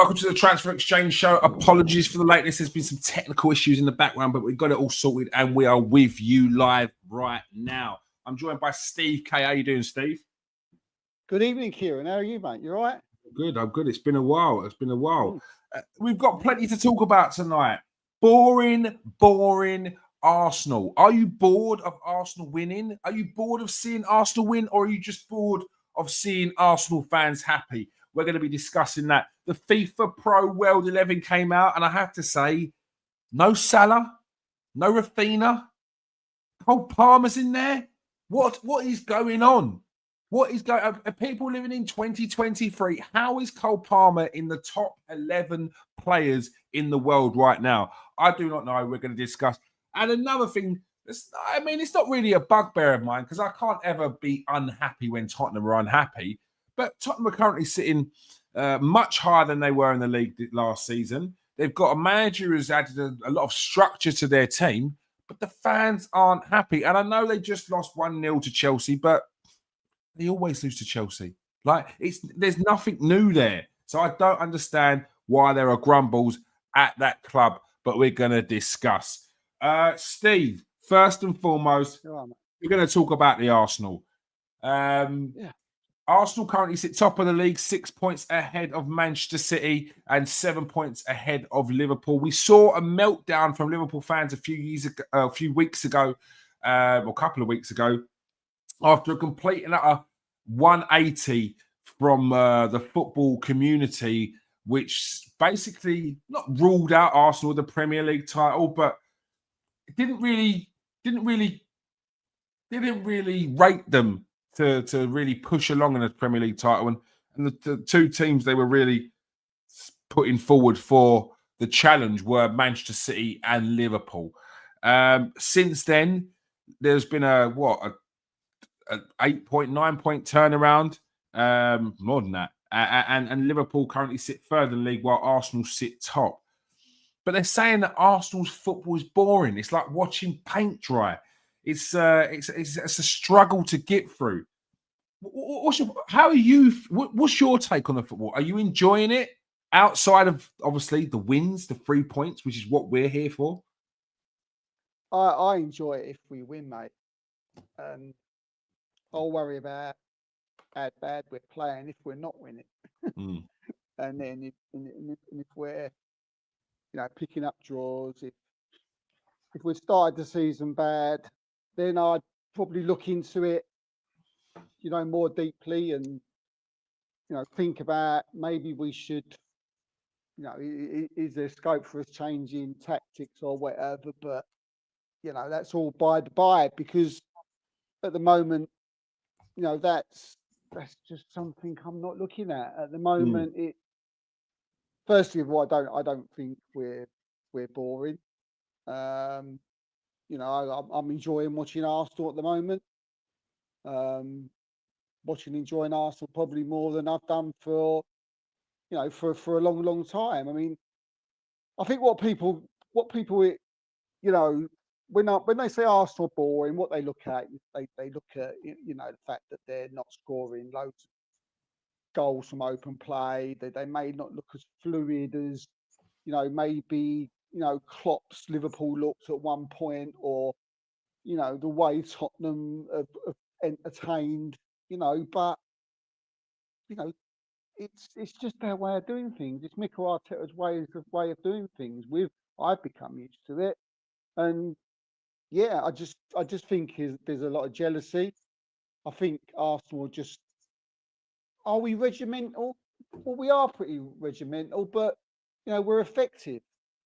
welcome to the Transfer Exchange Show. Apologies for the lateness. There's been some technical issues in the background, but we've got it all sorted and we are with you live right now. I'm joined by Steve K. How you doing, Steve? Good evening, Kieran. How are you, mate? You all right? Good, I'm good. It's been a while. We've got plenty to talk about tonight. Boring Arsenal. Are you bored of Arsenal winning? Are you bored of seeing Arsenal win, or are you just bored of seeing Arsenal fans happy? We're going to be discussing that. The FIFA Pro World 11 came out, and I have to say, no Salah, no Rafinha, Cole Palmer's in there. What is going on? Are people living in 2023? How is Cole Palmer in the top 11 players in the world right now? I do not know. We're going to discuss. And another thing, it's not really a bugbear of mine because I can't ever be unhappy when Tottenham are unhappy. But Tottenham are currently sitting much higher than they were in the league last season. They've got a manager who's added a lot of structure to their team, but the fans aren't happy. And I know they just lost 1-0 to Chelsea, but they always lose to Chelsea. There's nothing new there. So I don't understand why there are grumbles at that club, but we're going to discuss. Steve, first and foremost, we're going to talk about the Arsenal. Arsenal currently sit top of the league, 6 points ahead of Manchester City and 7 points ahead of Liverpool. We saw a meltdown from Liverpool fans a few weeks ago, or a couple of weeks ago, after a complete and utter 180 from the football community, which basically not ruled out Arsenal the Premier League title, but it didn't really rate them to really push along in the Premier League title. And the two teams they were really putting forward for the challenge were Manchester City and Liverpool. Since then, there's been an 8-point, 9-point turnaround, more than that. And Liverpool currently sit third in the league while Arsenal sit top. But they're saying that Arsenal's football is boring. It's like watching paint dry. It's a struggle to get through. What's your take on the football? Are you enjoying it outside of obviously the wins, the 3 points, which is what we're here for? I enjoy it if we win, mate. I'll worry about how bad we're playing if we're not winning. And then if we're picking up draws, if we started the season bad, then I'd probably look into it, more deeply and, think about maybe we should, is there scope for us changing tactics or whatever? But, that's all by the by, because at the moment, that's just something I'm not looking at the moment. Firstly of all, I don't think we're boring. I'm enjoying watching Arsenal at the moment. Enjoying Arsenal probably more than I've done for a long time. I mean, I think what people when they say Arsenal boring, what they look at, they look at the fact that they're not scoring loads of goals from open play. They may not look as fluid as maybe Klopp's Liverpool looked at one point, or the way Tottenham have entertained. But it's just their way of doing things. It's Mikel Arteta's way of doing things. I've become used to it, and I just think there's a lot of jealousy. I think Arsenal are we regimental? Well, we are pretty regimental, but we're effective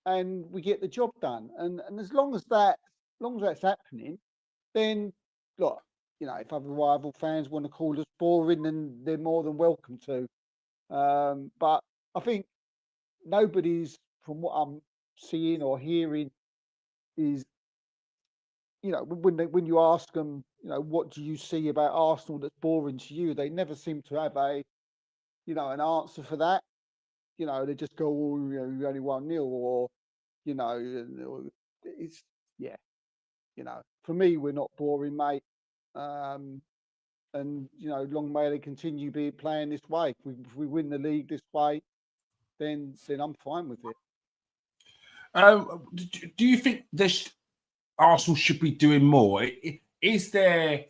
and we get the job done. And as long as that's happening, then look, if other rival fans want to call us boring, then they're more than welcome to. But I think nobody's, from what I'm seeing or hearing, is when you ask them, what do you see about Arsenal that's boring to you? They never seem to have an answer for that. They just go, oh, we only 1-0, or it's for me, we're not boring, mate. And long may they continue playing this way. If we win the league this way, then I'm fine with it. Do you think Arsenal should be doing more? Is there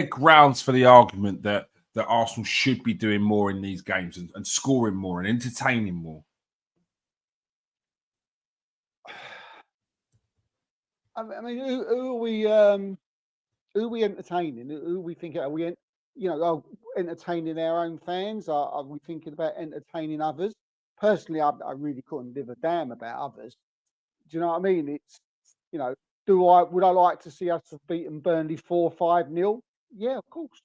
grounds for the argument that Arsenal should be doing more in these games and scoring more and entertaining more? I mean, who are we entertaining? Who are we thinking? Are we, entertaining our own fans? Are we thinking about entertaining others? Personally, I really couldn't give a damn about others. Do you know what I mean? It's, you know, would I like to see us have beaten Burnley 4-5-0? Yeah, of course.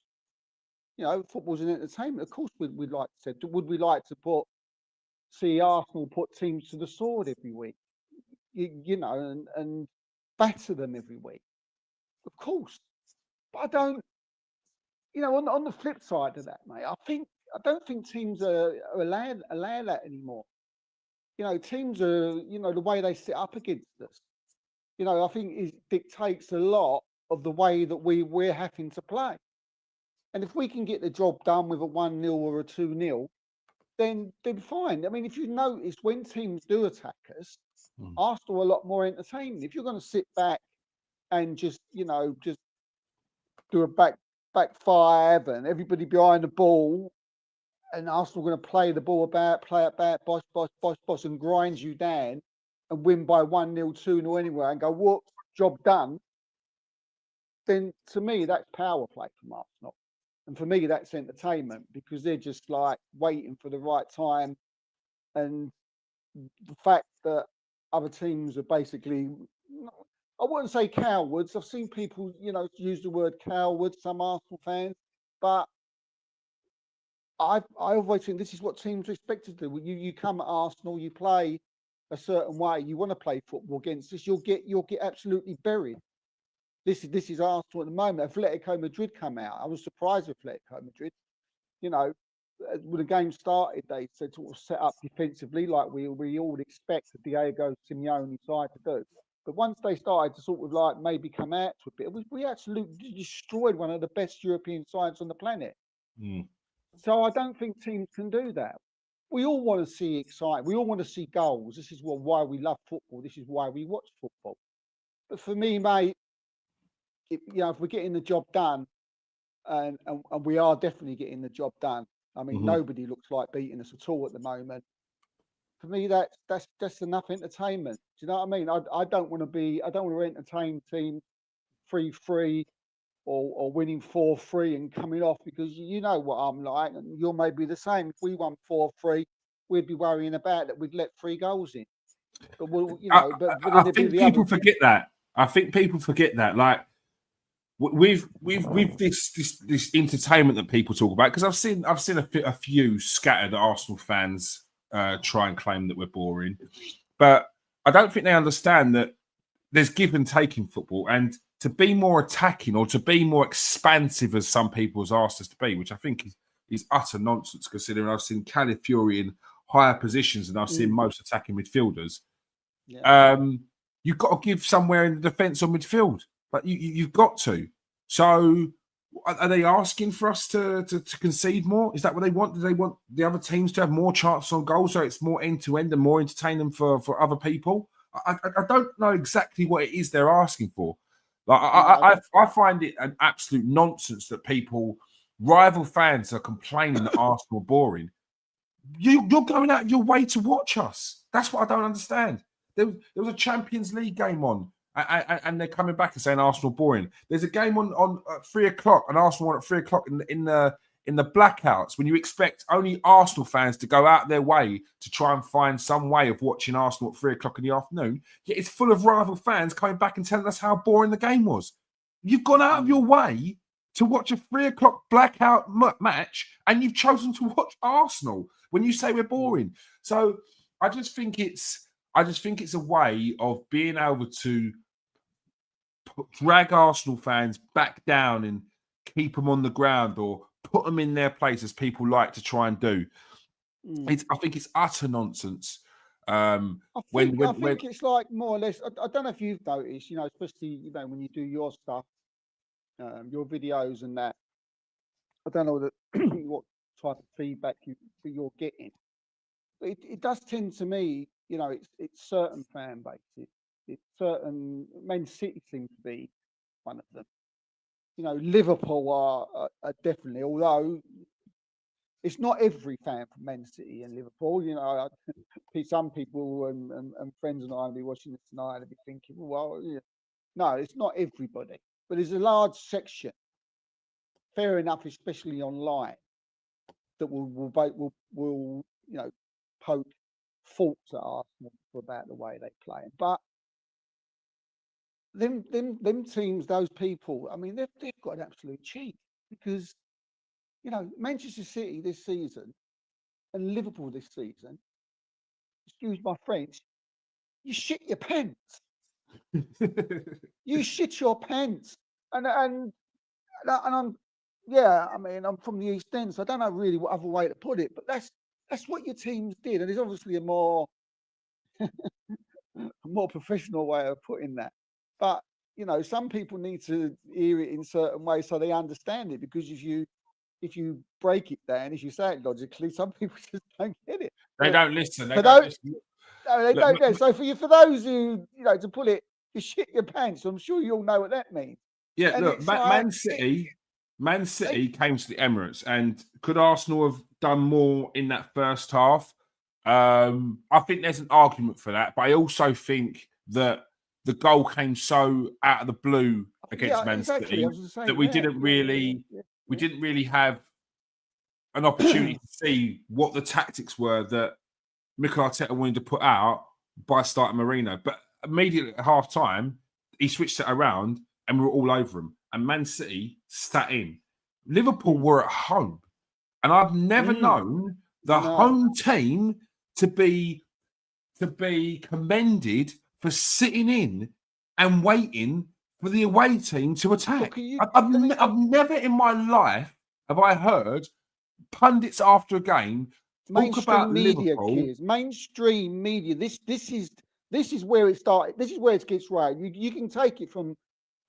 Football's an entertainment. Of course, we'd like to. Would we like to see Arsenal put teams to the sword every week? And batter them every week? Of course. But I don't. On the flip side of that, mate, I don't think teams are allowed that anymore. Teams are, the way they sit up against us. I think it dictates a lot of the way that we're having to play. And if we can get the job done with a 1-0 or a 2-0, then fine. I mean, if you notice, when teams do attack us, Arsenal are a lot more entertaining. If you're going to sit back and just do a back five and everybody behind the ball, and Arsenal going to play the ball about, play it back, boss, and grind you down and win by 1-0, 2-0 anywhere and go, what, job done, then to me, that's power play from Arsenal. And for me, that's entertainment because they're just like waiting for the right time. And the fact that other teams are basically, I wouldn't say cowards. I've seen people, use the word cowards, some Arsenal fans, but I always think this is what teams are expected to do. You come at Arsenal, you play a certain way, you want to play football against this, you'll get absolutely buried. This is Arsenal at the moment. Atletico Madrid come out. I was surprised with Atletico Madrid. When the game started, they said sort of set up defensively like we all expect the Diego Simeone side to do. But once they started to sort of like maybe come out to a bit, we absolutely destroyed one of the best European sides on the planet. So I don't think teams can do that. We all want to see excitement. We all want to see goals. This is why we love football. This is why we watch football. But for me, mate, if we're getting the job done, and we are definitely getting the job done. I mean, nobody looks like beating us at all at the moment. For me, that's enough entertainment. Do you know what I mean? I don't want to entertain teams 3-3 or winning 4-3 and coming off because you know what I'm like, and you're maybe the same. If we won 4-3, we'd be worrying about that we'd let 3 goals in. But I think people forget that. I think people forget that. Like with this entertainment that people talk about, because I've seen a few scattered Arsenal fans try and claim that we're boring, but I don't think they understand that there's give and take in football, and to be more attacking or to be more expansive as some people have asked us to be, which I think is utter nonsense considering I've seen Calafiori in higher positions than I've seen most attacking midfielders. Yeah. You've got to give somewhere in the defence or midfield. Like you've got to. So are they asking for us to concede more? Is that what they want? Do they want the other teams to have more chances on goal so it's more end-to-end and more entertaining for other people? I don't know exactly what it is they're asking for. Like I find it an absolute nonsense that rival fans are complaining that Arsenal are boring. You're going out of your way to watch us. That's what I don't understand. There was a Champions League game on, and they're coming back and saying Arsenal boring. There's a game on at 3:00, and Arsenal on at 3:00 in the blackouts when you expect only Arsenal fans to go out their way to try and find some way of watching Arsenal at 3:00 in the afternoon. Yet it's full of rival fans coming back and telling us how boring the game was. You've gone out of your way to watch a 3:00 blackout match, and you've chosen to watch Arsenal when you say we're boring. So I just think it's a way of being able to drag Arsenal fans back down and keep them on the ground or put them in their place, as people like to try and do. I think it's utter nonsense. I think it's like more or less. I don't know if you've noticed, especially when you do your stuff, your videos and that. I don't know what type of feedback you're getting, it does tend to me, it's certain fan bases. It's certain. Man City seems to be one of them. Liverpool are definitely, although it's not every fan from Man City and Liverpool. Some people and friends and I will be watching this tonight and be thinking, well, yeah. No, it's not everybody, but there's a large section. Fair enough, especially online, that will poke faults at Arsenal about the way they play. But them teams, those people, I mean, they've got an absolute cheat because Manchester City this season and Liverpool this season, excuse my French, you shit your pants. You shit your pants, and I'm I mean, I'm from the East End, so I don't know really what other way to put it, but that's what your teams did, and there's obviously a more professional way of putting that. But some people need to hear it in certain ways so they understand it. Because if you break it down, if you say it logically, some people just don't get it. They don't listen. They For don't those, listen. no, they Look, don't. So for those who to pull it, you shit your pants. I'm sure you all know what that means. Yeah, And look, it's like, Man City came to the Emirates, and could Arsenal have done more in that first half? I think there's an argument for that, but I also think that the goal came so out of the blue against Man exactly. City I was going to say, that we didn't really have an opportunity to see what the tactics were that Mikel Arteta wanted to put out by starting Marino. But immediately at half time, he switched it around and we were all over him. And Man City sat in. Liverpool were at home. And I've never known the home team to be commended for sitting in and waiting for the away team to attack. I've never in my life have I heard pundits after a game talk about Liverpool. Mainstream media. This is where it started. This is where it gets right. You can take it from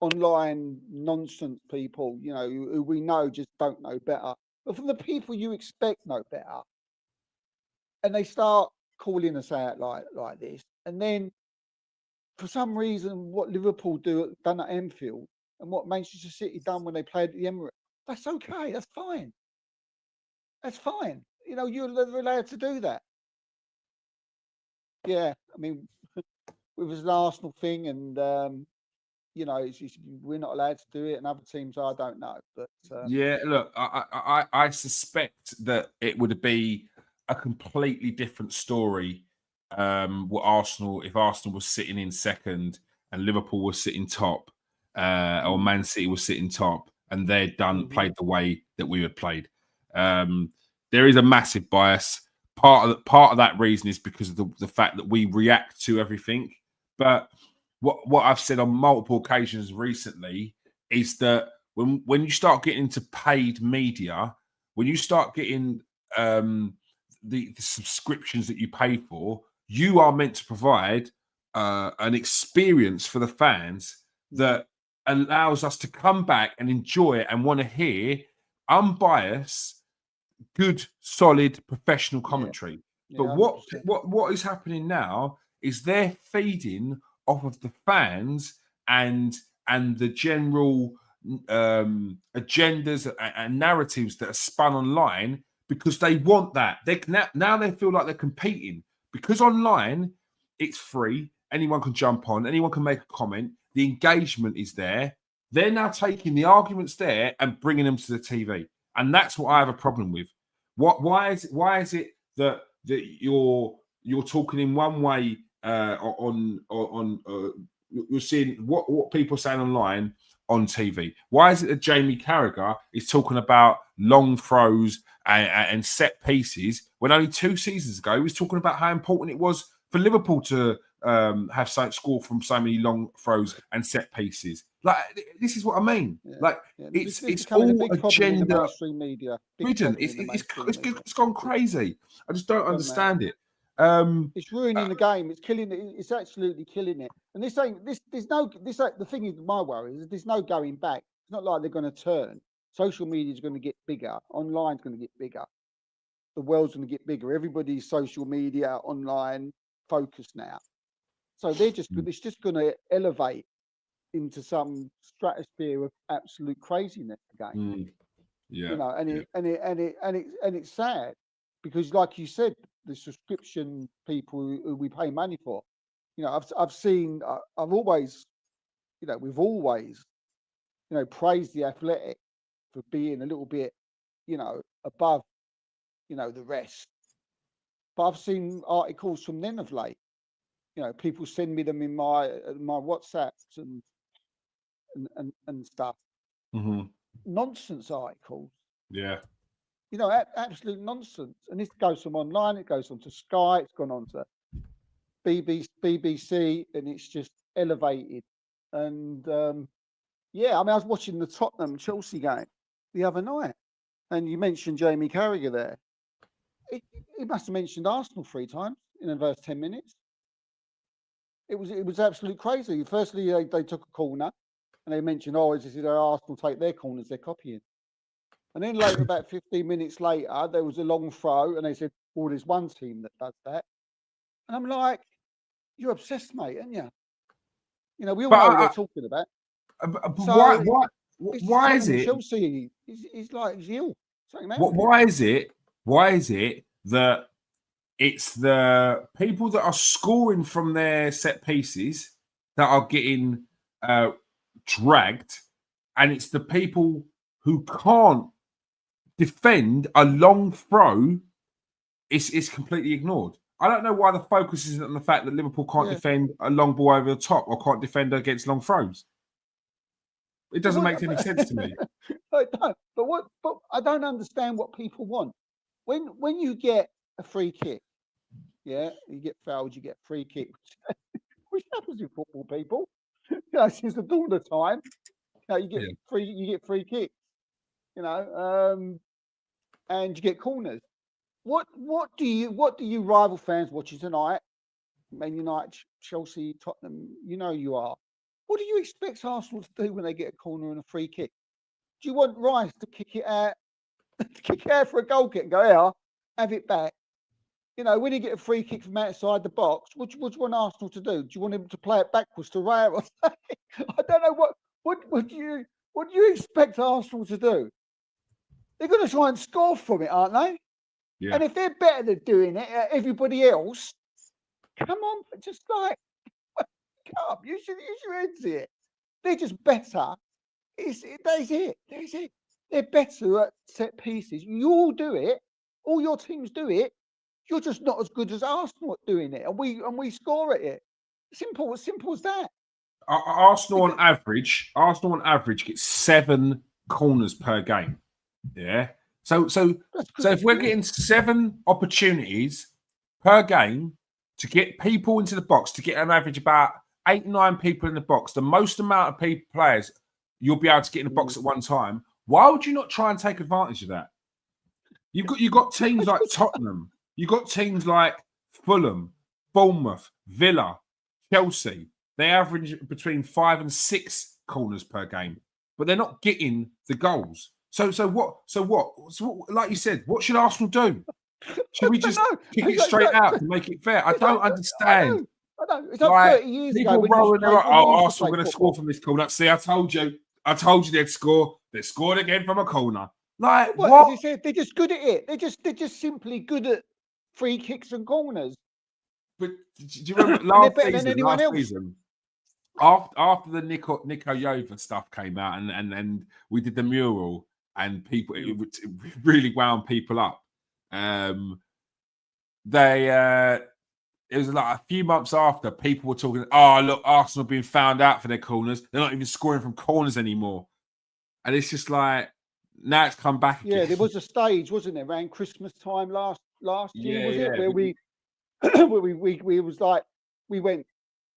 online nonsense people, who we know just don't know better. But from the people you expect know better, and they start calling us out like this, and then for some reason, what Liverpool done at Anfield and what Manchester City done when they played at the Emirates, that's okay. That's fine. That's fine. You're allowed to do that. Yeah, I mean, it was an Arsenal thing, and we're not allowed to do it, and other teams are. I don't know, but yeah, look, I suspect that it would be a completely different story. What Arsenal, if Arsenal was sitting in second and Liverpool was sitting top, or Man City was sitting top, and they'd played the way that we had played. There is a massive bias. Part of that reason is because of the fact that we react to everything. But what I've said on multiple occasions recently is that when you start getting into paid media, when you start getting the subscriptions that you pay for, you are meant to provide an experience for the fans that allows us to come back and enjoy it and want to hear unbiased, good, solid, professional commentary. Yeah, But what is happening now is they're feeding off of the fans and the general agendas and narratives that are spun online because they want that. Now they feel like they're competing because online it's free. Anyone can jump on. Anyone can make a comment. The engagement is there. They're now taking the arguments there and bringing them to the TV, and that's what I have a problem with. Why is it that you're talking in one way you're seeing what people are saying online on TV? Why is it that Jamie Carragher is talking about long throws and set pieces when only 2 seasons ago he was talking about how important it was for Liverpool to have score from so many long throws and set pieces? Like, this is what I mean. Yeah. Like, This it's becoming all a big problem in the agenda mainstream media. ridden. It's gone crazy. I just don't understand it. It's ruining the game. It's killing it. It's absolutely killing it. And this ain't this. There's no this. The thing is, my worry is there's no going back. It's not like they're going to turn. Social media is going to get bigger. Online's going to get bigger. the world's going to get bigger. Everybody's social media, online focused now. So it's just going to elevate into some stratosphere of absolute craziness again. Yeah. You know, and it's sad because, like you said, the subscription people who we pay money for. You know, I've always, you know, we've always, you know, praised the Athletic for being a little bit, you know, above, you know, the rest. But I've seen articles from them of late. You know, people send me them in my WhatsApps and stuff. Nonsense articles. Yeah. You know, absolute nonsense. And this goes from online, it goes on to Sky, it's gone on to BBC, and it's just elevated. And yeah, I mean, I was watching the Tottenham Chelsea game the other night, and you mentioned Jamie Carragher there. He must have mentioned Arsenal 3 times in the first 10 minutes. It was absolutely crazy. Firstly, they took a corner, and they mentioned, oh, is Arsenal take their corners, they're copying. And then later, about 15 minutes later, there was a long throw, and they said, well, there's one team that does that. And I'm like, you're obsessed, mate, aren't you? You know, we all know what they're talking about. But So why is it? Chelsea, he's like, he's ill. Why is it that it's the people that are scoring from their set pieces that are getting dragged, and it's the people who can't defend a long throw is completely ignored? I don't know why the focus isn't on the fact that Liverpool can't defend a long ball over the top or can't defend against long throws. It doesn't make any sense to me. I don't. But I don't understand what people want. When you get a free kick, yeah, you get fouled, you get free kick, which happens in football, people. You know, since the dawn of time, you know, you get free kicks, you know, and you get corners. What do you rival fans watching tonight? Man United, Chelsea, Tottenham, you know you are. What do you expect Arsenal to do when they get a corner and a free kick? Do you want Rice to kick it out for a goal kick and go, here, have it back? You know, when you get a free kick from outside the box, what do you want Arsenal to do? Do you want him to play it backwards to Raya or something? I don't know what do you expect Arsenal to do? They're going to try and score from it, aren't they? Yeah. And if they're better than doing it, everybody else, come on, just like, wake up, use your heads here. They're just better. That's it. They're better at set pieces. You all do it. All your teams do it. You're just not as good as Arsenal at doing it, and we score at it. Simple as that. Arsenal on average get 7 corners per game. Yeah. So if we're getting 7 opportunities per game to get people into the box, to get an average about 8-9 people in the box, the most amount of players you'll be able to get in the box at one time. Why would you not try and take advantage of that? You've got teams like Tottenham, you've got teams like Fulham, Bournemouth, Villa, Chelsea. They average between 5 and 6 corners per game, but they're not getting the goals. So what? Like you said, what should Arsenal do? Should we just kick it straight out to make it fair? I don't understand. I know. It's like 30 years ago. People rolling their Arsenal going to score from this corner. See, I told you they'd score. They scored again from a corner. Like what? As I said, they're just good at it. They're just simply good at free kicks and corners. But do you remember last season? After the Nico Yova stuff came out, and we did the mural, and people it really wound people up. It was like a few months after, people were talking, oh, look, Arsenal being found out for their corners. They're not even scoring from corners anymore. And it's just like, now it's come back again. Yeah, there was a stage, wasn't there, around Christmas time last year, was it? Where we was like, we went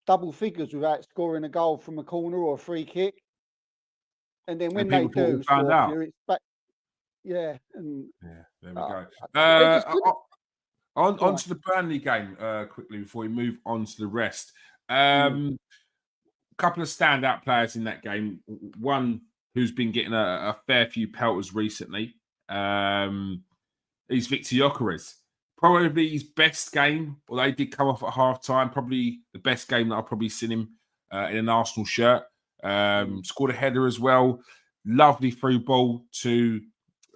double figures without scoring a goal from a corner or a free kick. And then when they do score a few, it's back. Yeah. And, there we go. On to the Burnley game quickly before we move on to the rest. Couple of standout players in that game. One who's been getting a fair few pelters recently is Victor Gyökeres. Probably his best game, although he did come off at half time. Probably the best game that I've probably seen him in an Arsenal shirt. Scored a header as well. Lovely through ball to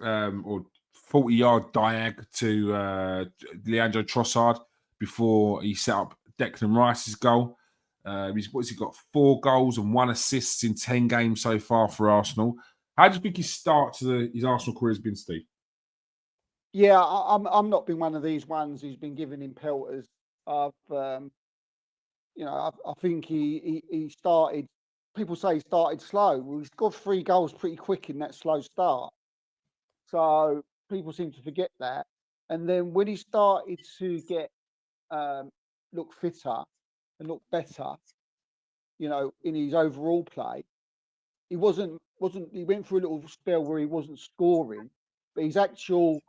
or 40-yard diag to Leandro Trossard before he set up Declan Rice's goal. What's he got? 4 goals and 1 assist in 10 games so far for Arsenal. How do you think his start to his Arsenal career has been, Steve? Yeah, I'm not been one of these ones who's been giving him pelters. I've I think he started. People say he started slow. Well, he's got 3 goals pretty quick in that slow start. So people seem to forget that. And then when he started to get look fitter and look better, in his overall play, he wasn't. He went through a little spell where he wasn't scoring, but his actual,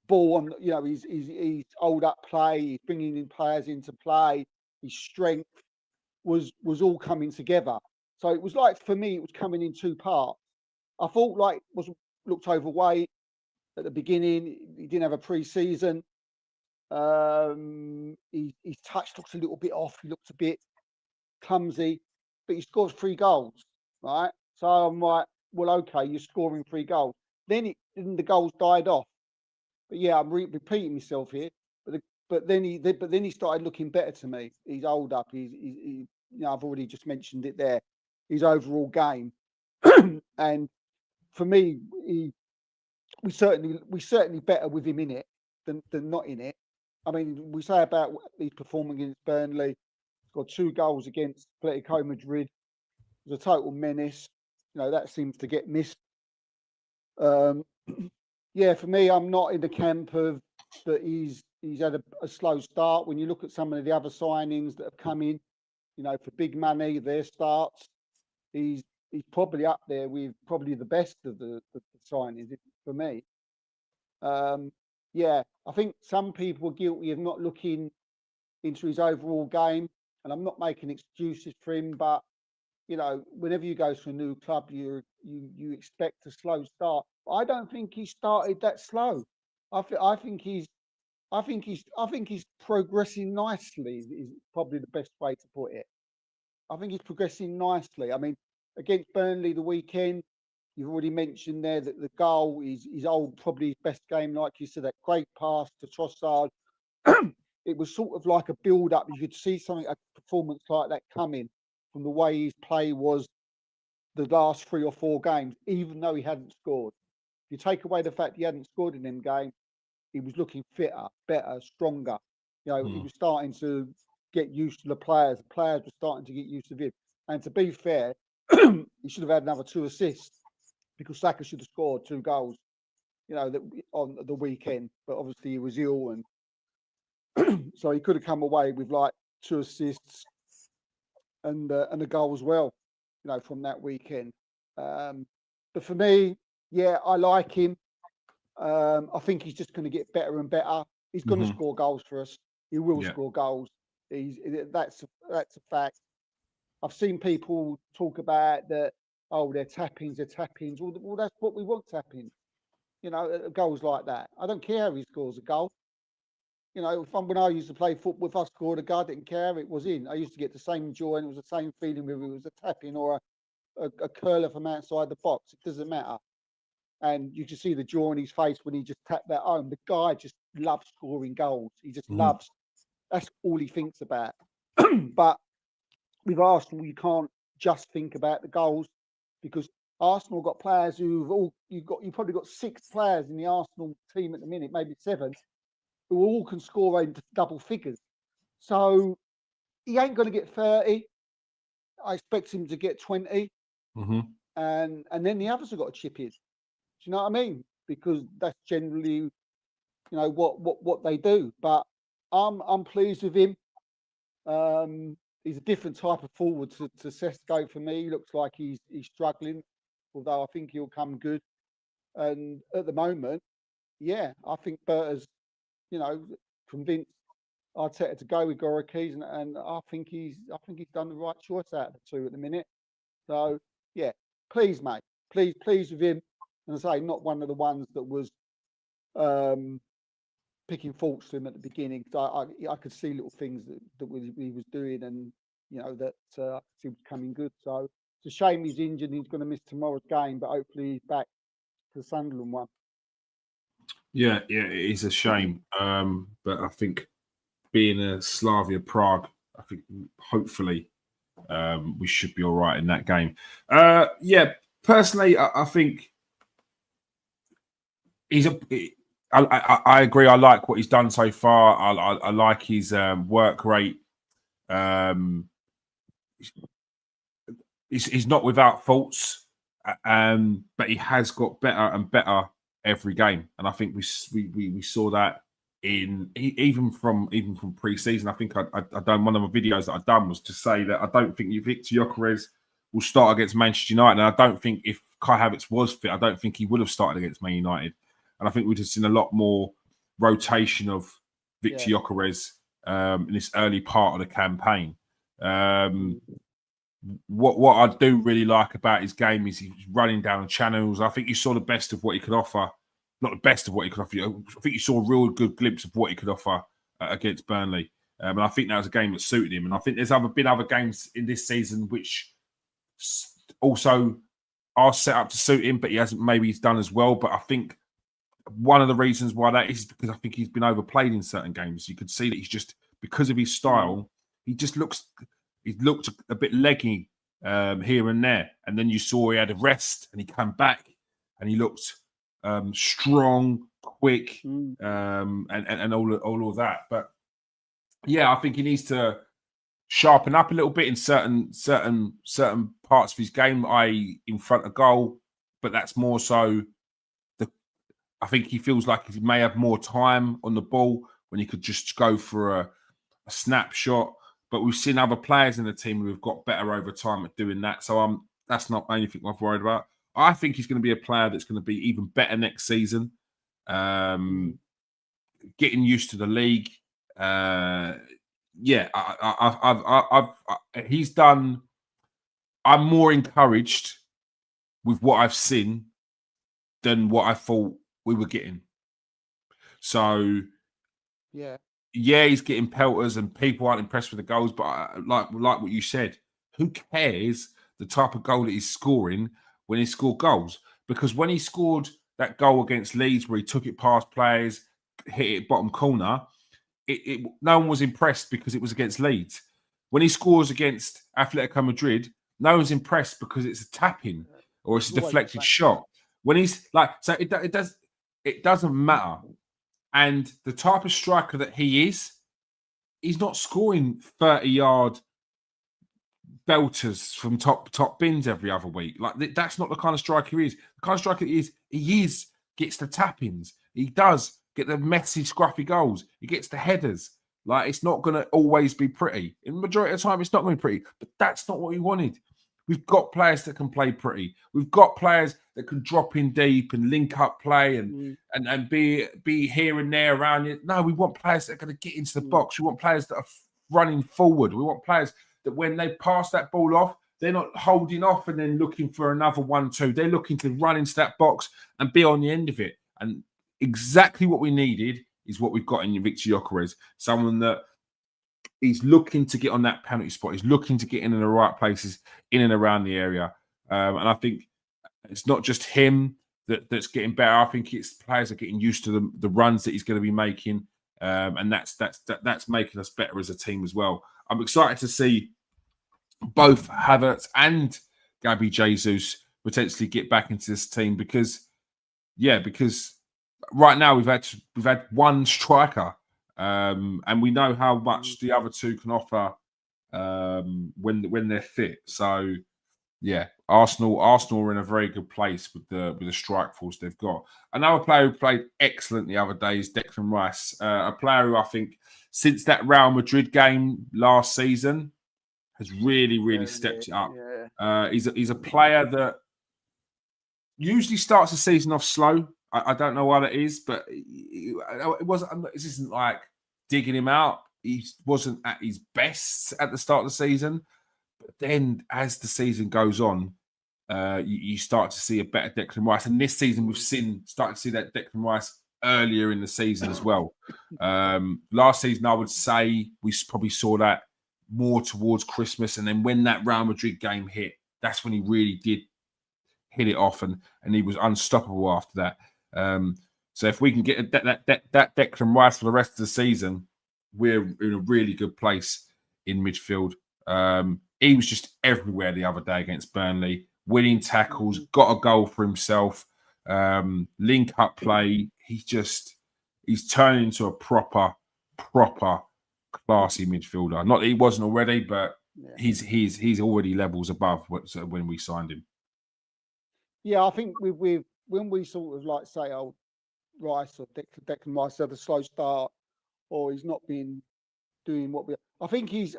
ball on, his hold up play, he's bringing in players into play, his strength was all coming together. So it was like, for me, it was coming in 2 parts. I thought looked overweight at the beginning. He didn't have a pre-season. His touch looks a little bit off. He looks a bit clumsy, but he scored 3 goals, right? So I'm like, well, okay, you're scoring 3 goals. Then the goals died off. But yeah, I'm repeating myself here. But then he started looking better to me. He's old up. I've already just mentioned it there. His overall game, and for me, we certainly better with him in it than not in it. I mean, we say about he's performing against Burnley. He's got 2 goals against Atletico Madrid. He's a total menace. That seems to get missed. Yeah, for me, I'm not in the camp of that he's had a slow start. When you look at some of the other signings that have come in, for big money, their starts, he's probably up there with probably the best of the signings for me. Yeah, I think some people are guilty of not looking into his overall game, and I'm not making excuses for him, but whenever you go to a new club, you expect a slow start. I don't think he started that slow. I think he's progressing nicely. Is probably the best way to put it. I think he's progressing nicely. I mean, against Burnley the weekend, you've already mentioned there that the goal is probably his best game, like you said, that great pass to Trossard. It was sort of like a build-up. You could see a performance like that coming from the way his play was the last 3 or 4 games, even though he hadn't scored. If you take away the fact he hadn't scored in them games, he was looking fitter, better, stronger. He was starting to get used to the players. The players were starting to get used to him. And to be fair, he should have had another 2 assists because Saka should have scored 2 goals, on the weekend. But obviously he was ill, and so he could have come away with like 2 assists and a goal as well, from that weekend. But for me, yeah, I like him. I think he's just going to get better and better. He's going to score goals for us. He will score goals. That's a fact. I've seen people talk about that. Oh, they're tap-ins. Well, that's what we want, tap-ins. Goals like that. I don't care if he scores a goal. When I used to play football, if I scored a goal, I didn't care. It was in. I used to get the same joy, and it was the same feeling whether it was a tap-in or a curler from outside the box. It doesn't matter. And you can see the joy on his face when he just tapped that home. The guy just loves scoring goals. He just loves. That's all he thinks about. But with Arsenal, you can't just think about the goals, because Arsenal got players you've probably got 6 players in the Arsenal team at the minute, maybe 7, who all can score into double figures. So he ain't going to get 30. I expect him to get 20. And then the others have got to chip in. Do you know what I mean? Because that's generally, what they do. But I'm pleased with him. He's a different type of forward to Sesko for me. He looks like he's struggling, although I think he'll come good. And at the moment, yeah, I think Berta's, convinced Arteta to go with Gorokeys, and I think he's done the right choice out of the 2 at the minute. So yeah, please, mate, please with him. And I say, not one of the ones that was picking faults to him at the beginning. I could see little things that he was doing, and that he was coming good. So it's a shame he's injured. And he's going to miss tomorrow's game, but hopefully he's back to the Sunderland one. Yeah, it is a shame. But I think being a Slavia Prague, I think hopefully we should be all right in that game. Yeah, personally, I think I agree. I like what he's done so far. I like his work rate. He's not without faults, but he has got better and better every game, and I think we saw that even from pre-season. I think I done one of the videos that I've done was to say that I don't think Victor Gyökeres will start against Manchester United, and I don't think if Kai Havertz was fit, I don't think he would have started against Man United, and I think we've just seen a lot more rotation of Victor Gyökeres in this early part of the campaign. What I do really like about his game is he's running down channels. I think you saw the best of what he could offer. Not the best of what he could offer. I think you saw a real good glimpse of what he could offer against Burnley. And I think that was a game that suited him. And I think there's been other games in this season which also are set up to suit him, but he hasn't maybe he's done as well. But I think one of the reasons why that is because I think he's been overplayed in certain games. You could see that he's just, because of his style, he's looked a bit leggy here and there. And then you saw he had a rest and he came back and he looked strong, quick, and all of that. But yeah, I think he needs to sharpen up a little bit in certain parts of his game, i.e. in front of goal. But that's more so I think he feels like he may have more time on the ball when he could just go for a snapshot. But we've seen other players in the team who have got better over time at doing that. So that's not anything I'm worried about. I think he's going to be a player that's going to be even better next season. Getting used to the league. He's done. I'm more encouraged with what I've seen than what I thought we were getting. So, yeah, he's getting pelters and people aren't impressed with the goals. But like what you said, who cares the type of goal that he's scoring when he scored goals? Because when he scored that goal against Leeds where he took it past players, hit it bottom corner, no one was impressed because it was against Leeds. When he scores against Atletico Madrid, no one's impressed because it's a tap-in or it's a deflected shot. When he's like, so it doesn't matter. And the type of striker that he is, he's not scoring 30-yard belters from top bins every other week. Like that's not the kind of striker he is. The kind of striker he is gets the tap-ins. He does get the messy, scruffy goals. He gets the headers. Like it's not going to always be pretty. In the majority of the time, it's not going to be pretty. But that's not what we wanted. We've got players that can play pretty. We've got players that can drop in deep and link up play and be here and there around it. No, we want players that are going to get into the box. We want players that are running forward. We want players that when they pass that ball off, they're not holding off and then looking for another 1-2. They're looking to run into that box and be on the end of it. And exactly what we needed is what we've got in Victor Gyökeres. Someone that he's looking to get on that penalty spot. He's looking to get in the right places, in and around the area. And I think it's not just him that's getting better. I think it's players are getting used to the runs that he's going to be making. And that's making us better as a team as well. I'm excited to see both Havertz and Gabby Jesus potentially get back into this team because right now we've had one striker. And we know how much the other two can offer when they're fit. So, yeah, Arsenal are in a very good place with the strike force they've got. Another player who played excellent the other day is Declan Rice, a player who I think since that Real Madrid game last season has really stepped it up. Yeah. He's a player that usually starts the season off slow. I don't know why that is, but it wasn't. This isn't like digging him out. He wasn't at his best at the start of the season, but then as the season goes on, you start to see a better Declan Rice. And this season, we've started to see that Declan Rice earlier in the season as well. Last season, I would say we probably saw that more towards Christmas, and then when that Real Madrid game hit, that's when he really did hit it off, and he was unstoppable after that. So if we can get that Declan Rice for the rest of the season, we're in a really good place in midfield. He was just everywhere the other day against Burnley, winning tackles, got a goal for himself, link up play. He's turning into a proper classy midfielder. Not that he wasn't already, but he's already levels above when we signed him. Yeah, I think with when we sort of like say, oh, Rice or Declan Rice had a slow start, or he's not been doing what we. I think his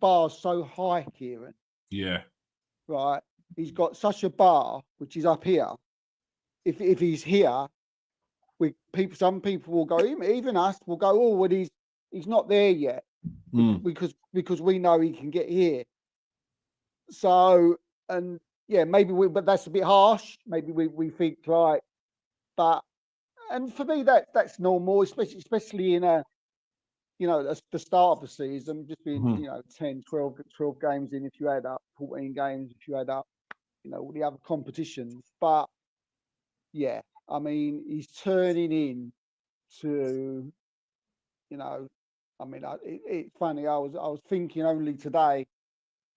bar's so high, Kieran. Yeah. Right. He's got such a bar, which is up here. If he's here, some people will go, even us will go, oh, well, he's not there yet, because we know he can get here. So, and yeah, but that's a bit harsh. Maybe we think like, but, and for me that's normal, especially in the start of the season, just being 10, 12 games in, if you add up 14 games, if you add up all the other competitions. But yeah, I mean, he's turning in to, I mean, it's funny. I was thinking only today,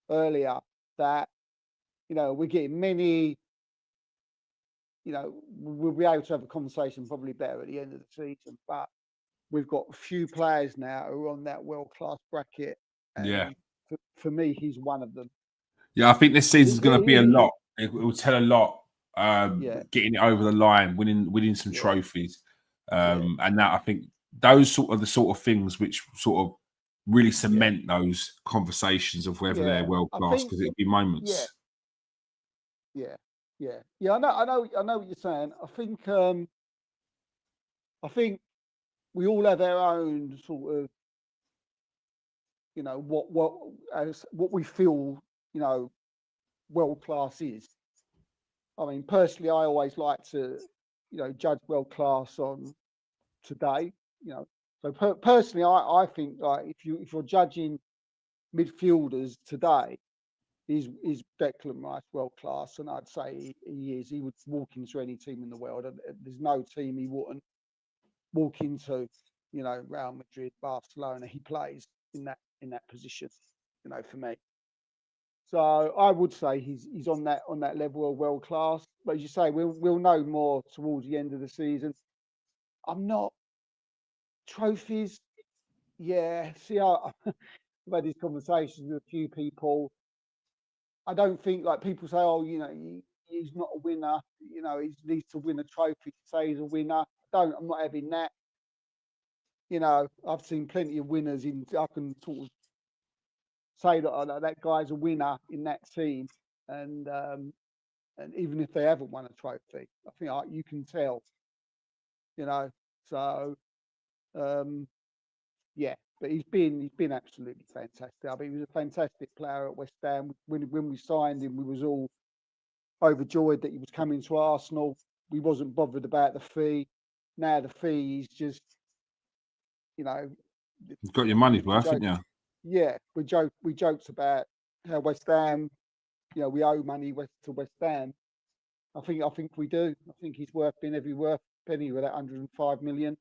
earlier, that we're getting many. We'll be able to have a conversation probably better at the end of the season. But we've got a few players now who are on that world-class bracket, and for me, he's one of them. Yeah, I think this season's going to be a lot. It will tell a lot. Getting it over the line, winning some trophies, and that, I think those sort of things which sort of really cement those conversations of whether they're world class, because it'll be moments. Yeah. I know what you're saying. I think we all have our own sort of, what we feel, world class is. I mean, personally, I always like to, judge world class on today. So personally, I think, like, if you're judging midfielders today, is Declan Rice world class? And I'd say he is. He would walk into any team in the world. There's no team he wouldn't walk into. Real Madrid, Barcelona. He plays in that position. For me. So I would say he's on that level of world class. But as you say, we'll know more towards the end of the season. I'm not trophies. Yeah. See, I've had these conversations with a few people. I don't think, like, people say, oh, he's not a winner. He needs to win a trophy to say he's a winner. I'm not having that. I've seen plenty of winners I can sort of say that guy's a winner in that team, and even if they haven't won a trophy, I think you can tell. So yeah, but he's been absolutely fantastic. I mean, he was a fantastic player at West Ham. When we signed him, we was all overjoyed that he was coming to Arsenal. We wasn't bothered about the fee. Now the fee is just, You've got your money's worth, haven't you? Yeah, we joked about how West Ham, we owe money to West Ham. I think we do. I think he's worth every penny with that 105 million.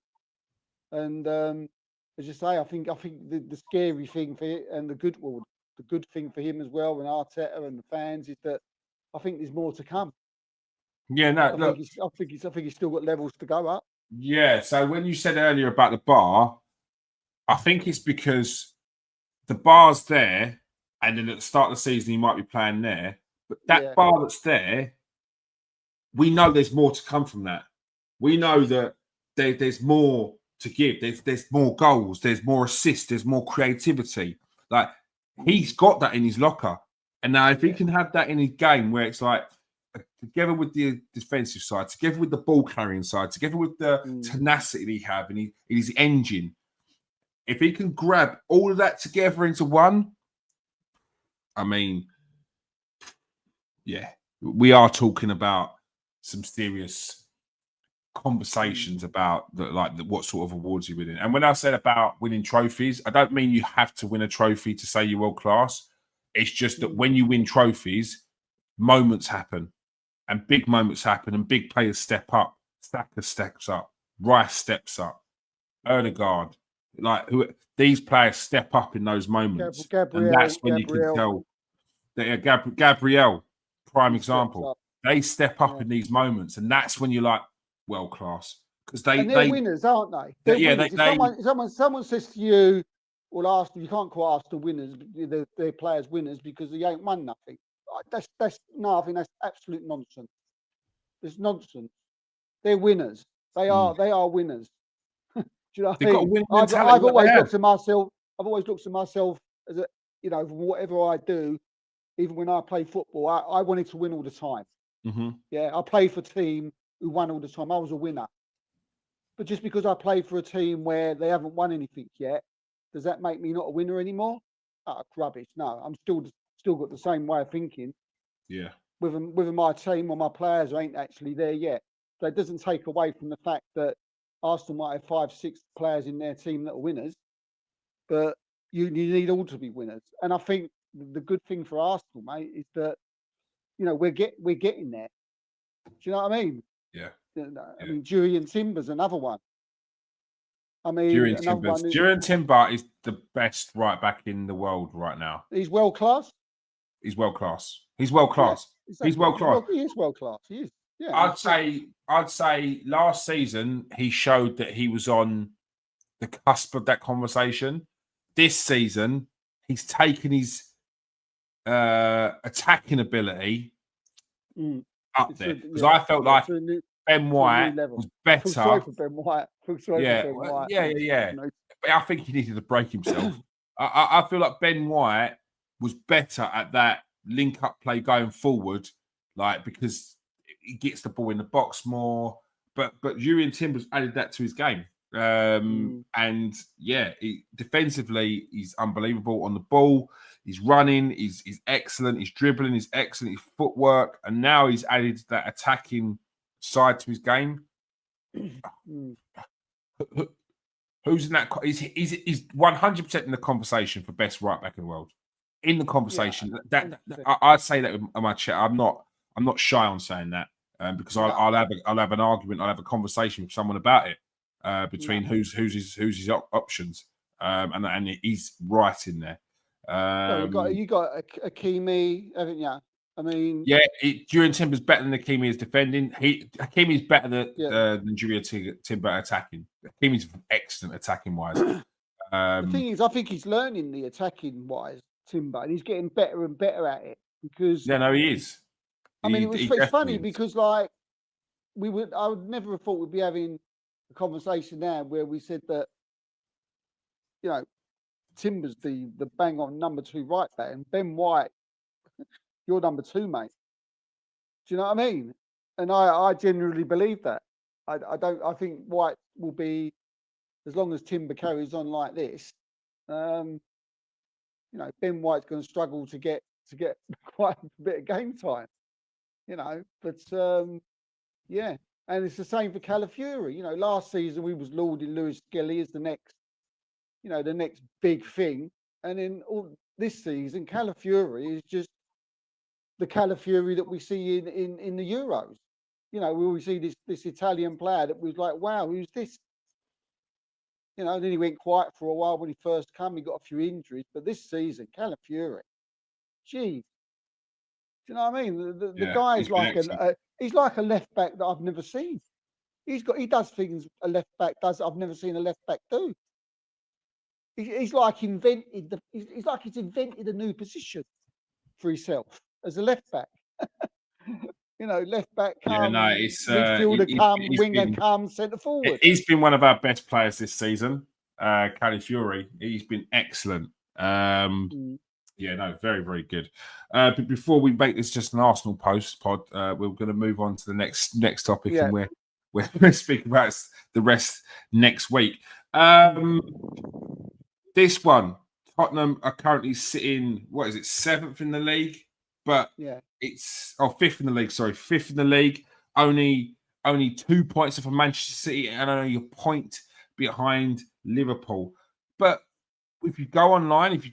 And as you say, I think the scary thing for it, and the good thing for him as well, and Arteta and the fans, is that I think there's more to come. Yeah, no, I think he's still got levels to go up. Yeah. So when you said earlier about the bar, I think it's because the bar's there, and then at the start of the season he might be playing there. But that bar that's there, we know there's more to come from that. We know that there's more to give. There's more goals. There's more assists. There's more creativity. Like, he's got that in his locker. And now if he can have that in his game, where it's like, together with the defensive side, together with the ball carrying side, together with the tenacity he have in his engine, if he can grab all of that together into one, I mean, yeah, we are talking about some serious conversations about what sort of awards you're winning. And when I said about winning trophies, I don't mean you have to win a trophy to say you're world class. It's just that when you win trophies, moments happen, and big moments happen, and big players step up. Saka steps up, Rice steps up, Erdegaard, these players step up in those moments, and that's when you can tell that Gabriel, prime example, they step up in these moments, and that's when you're like world class, because they're winners, aren't they? They're winners. If someone says to you, "Well, Arsenal, you can't call Arsenal winners. They're players winners because they ain't won nothing." I think that's absolute nonsense. It's nonsense. They're winners. They are winners. Do you know what I mean? I've always looked at myself. I've always looked at myself as a, whatever I do, even when I play football, I wanted to win all the time. Mm-hmm. Yeah, I played for a team who won all the time. I was a winner. But just because I play for a team where they haven't won anything yet, does that make me not a winner anymore? Rubbish. No, I'm still got the same way of thinking. Yeah. Whether my team or my players ain't actually there yet. So it doesn't take away from the fact that Arsenal might have 5-6 players in their team that are winners, but you need all to be winners. And I think the good thing for Arsenal, mate, is that we're getting there. Do you know what I mean? Yeah. I mean, Julian Timber's another one. I mean, Julian Timber is the best right back in the world right now. He's world class. He's world class. He's world class. Yeah, exactly. He's world class. He is world class. He is. Yeah. I'd say last season he showed that he was on the cusp of that conversation. This season, he's taken his attacking ability up there, because I felt like Ben White was better. Sorry for Ben White. Yeah. But I think he needed to break himself. I feel like Ben White was better at that link-up play going forward, because he gets the ball in the box more. But Julian Timbers added that to his game. And defensively, he's unbelievable on the ball. He's running, he's excellent, he's dribbling, he's excellent, his footwork, and now he's added that attacking side to his game. Who's in that? He's 100% in the conversation for best right back in the world. In the conversation, I'd say that in my chat. I'm not shy on saying that, because I'll have an argument, I'll have a conversation with someone about it. Between who's his options, and he's right in there. You got Hakimi, haven't you? I mean, Julian Timber's better than Hakimi is defending. Hakimi's better than Julian Timber attacking. Hakimi's excellent attacking wise. The thing is, I think he's learning the attacking wise, Timber, and he's getting better and better at it, because he is. It's funny because I would never have thought we'd be having a conversation now where we said that Timber's the bang on number 2 right back, and Ben White, you're number 2, mate. Do you know what I mean? And I genuinely believe that. I think White will be, as long as Timber carries on like this, Ben White's going to struggle to get quite a bit of game time. And it's the same for Calafiori. Last season we was lauding Lewis Skelly as the next big thing, and then this season Calafiori is just the Calafiori that we see in the Euros. We see this Italian player that was like, wow, who's this? Then he went quiet for a while when he first came. He got a few injuries, but this season Calafiori, gee, do you know what I mean? The guy's he's like a left back that I've never seen. He does things a left back does that I've never seen a left back do. He's like he's invented a new position for himself as a left back. Left back come, midfielder come, winger come, centre forward. He's been one of our best players this season, Calafiori. He's been excellent. Very, very good. But before we make this just an Arsenal pod, we're going to move on to the next topic, and we're speaking about the rest next week. This one, Tottenham are currently sitting, 7th in the league, but it's 5th in the league. Sorry, 5th in the league, only only 2 points off of Manchester City and only a point behind Liverpool. But if you go online, if you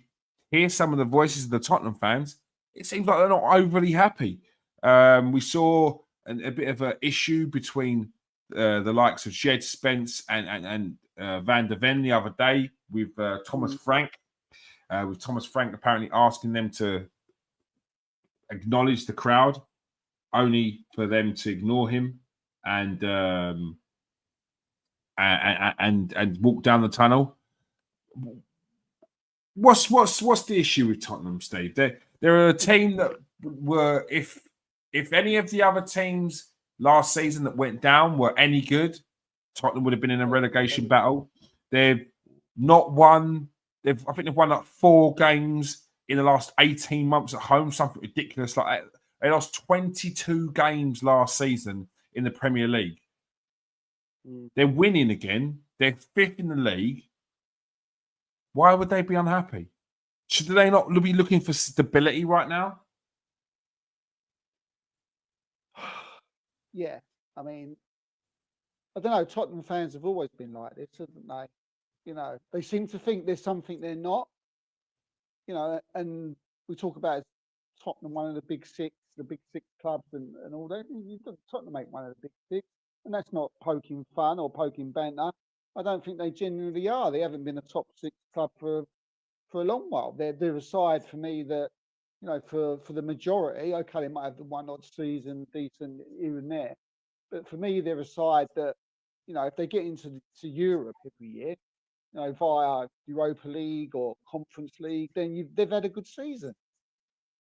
hear some of the voices of the Tottenham fans, it seems like they're not overly happy. We saw a bit of an issue between the likes of Jed Spence and Van der Ven the other day with Thomas Frank. With Thomas Frank apparently asking them to acknowledge the crowd, only for them to ignore him and walk down the tunnel. What's the issue with Tottenham, Steve? They're a team that were, if any of the other teams last season that went down were any good, Tottenham would have been in a relegation battle. They've not won. I think they've won like 4 games in the last 18 months at home, something ridiculous like that. They lost 22 games last season in the Premier League. They're winning again. They're 5th in the league. Why would they be unhappy? Should they not be looking for stability right now? Yeah, I mean, I don't know. Tottenham fans have always been like this, haven't they? You know, they seem to think there's something they're not. You know, and we talk about Tottenham, one of the big six clubs, and all that. Tottenham make one of the big six, and that's not poking fun or poking banter. I don't think they genuinely are. They haven't been a top 6 club for a long while. They're a side for me that, you know, for the majority, okay, they might have the one odd season decent here and there, but for me, they're a side that, you know, if they get into Europe every year, you know, via Europa League or Conference League, then they've had a good season.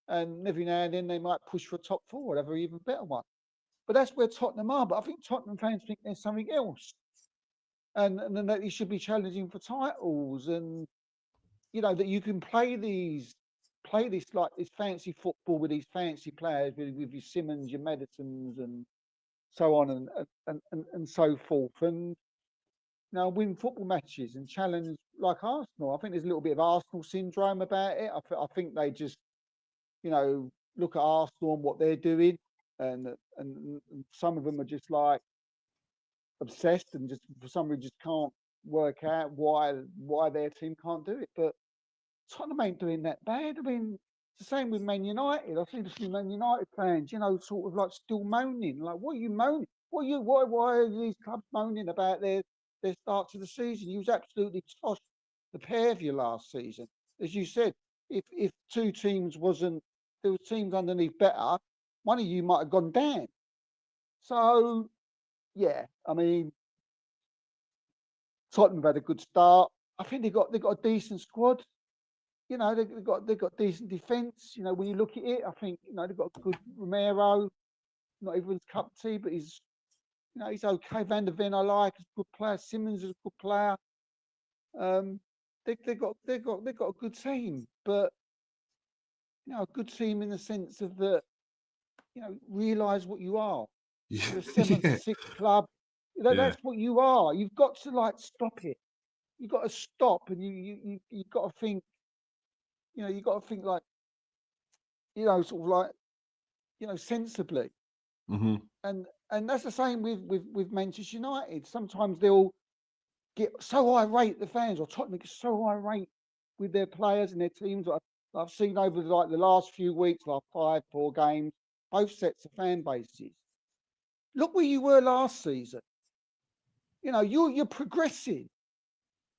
And every now and then they might push for a top 4, or have an even better one. But that's where Tottenham are. But I think Tottenham fans think there's something else, and that you should be challenging for titles, and you know that you can play this like this fancy football with these fancy players, with your Simmons, your Madisons, and so on and so forth, and you know, win football matches and challenge like Arsenal. I think there's a little bit of Arsenal syndrome about it. I think they just, you know, look at Arsenal and what they're doing, and some of them are just like obsessed and just for some reason just can't work out why their team can't do it. But Tottenham ain't doing that bad. I mean, it's the same with Man United. I see the Man United fans, you know, sort of like still moaning. Like, what are you moaning? Why are these clubs moaning about their start to the season? You was absolutely tossed the pair of you last season. As you said, if 2 teams there were teams underneath better, one of you might have gone down. So yeah, I mean, Tottenham have had a good start. I think they've got a decent squad. You know, they've got decent defence. You know, when you look at it, I think, you know, they've got a good Romero. Not everyone's cup of tea, but he's okay. Van der Ven I like, is a good player. Simmons is a good player. They've got a good team, but you know, a good team in the sense of that, you know, realise what you are. You're a 7th, 6th club. That's what you are. You've got to like stop it. You've got to stop, and you've got to think. You know, you've got to think like, you know, sort of like, you know, sensibly. And that's the same with Manchester United. Sometimes they'll get so irate, the fans, or Tottenham get so irate with their players and their teams. I've seen over like the last few weeks, like 5, 4 games, both sets of fan bases. Look where you were last season. You know, you're progressing.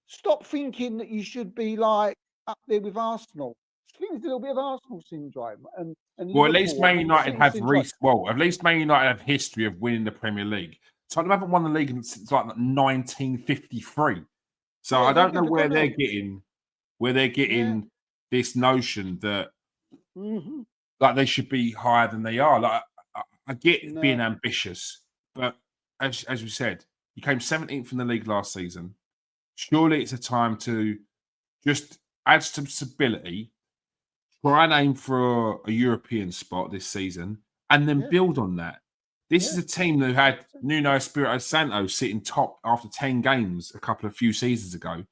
Stop thinking that you should be like up there with Arsenal. I think there's a little bit of Arsenal syndrome and Well, at least Liverpool Man and United City have syndrome. at least Man United have history of winning the Premier League. Tottenham haven't won the league since like 1953. So Yeah, I they've don't know never where done they're it. getting this notion that Mm-hmm. like they should be higher than they are. Like I get being No. ambitious, but as we said, you came 17th in the league last season. Surely it's a time to just add some stability, try and aim for a European spot this season, and then Yeah. build on that. This is Yeah. a team who had Nuno Espirito Santo sitting top after 10 games a few seasons ago and